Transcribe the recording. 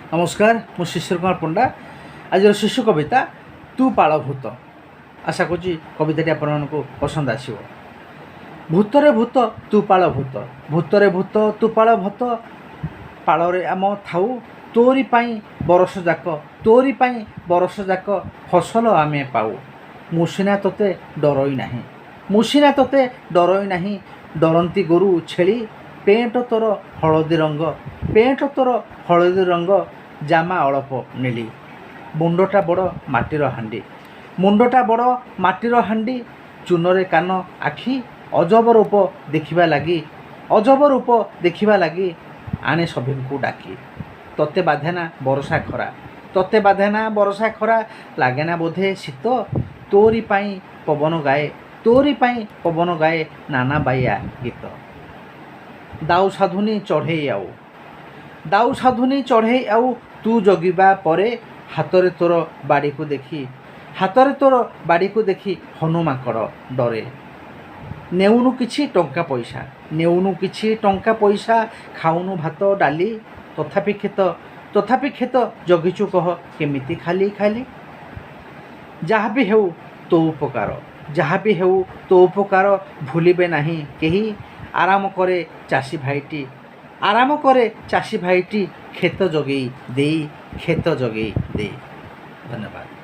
नमस्कार मु शिशिर कुमार पंडा आज शिशु कविता तू पाल भूत। आशा करुँच कविताटी आपण पसंद आसो। भूतरे भूत तू पाल भूत, भूतरे भूत तू पाल भूत, पालरे आम थाऊ तोरी पाई बरस जाक, तोरी पाई बरस जाक फसल आमे पाऊ। मुसिना तोते डरई नाही, मुसिना तोते डरई नाही, डरंती गोरु छेली पेंट तोर हलदी रंग, पेंट तोर हलदी रंग, जामा अळप नीली, मुंडटा बड़ माटीर हांडी, मुंडटा बड़ माटीर हांडी, चूनरे कान आखि, अजब रूप देखिबा लगी, अजब रूप देखिबा लगी, आने सभिंकु डाकी। तोते बाधेना बरसा खरा, तोते बाधेना बरसा खरा, लागेना बोधे शीत, तोरी पाई पवन गाए, तोरी पाई पवन गाए नाना बाया गीत। दाऊ साधुनी चढ़े आऊ, दाऊ साधुनी चढ़े आऊ, तू जगिबा परे हातरे तोर बाड़ी को देखी, हातरे तोर बाड़ी को देखी हनुमाकड़ डरे। नेउनु किछि टंका पैसा, नेउनु किछि टंका पैसा, खाउनु भात डाली, तथापि खेत जगिचु कह केमिति खाली खाली। जहाँ भी हेउ तो उपकार, जहाँ भी हेउ तो उपकार, भूलिबे नाही केही। आराम करे चाषी भाईटी, आराम करे चाषी भाईटी, खेत जगेई देई, खेत जगेई देई। धन्यवाद।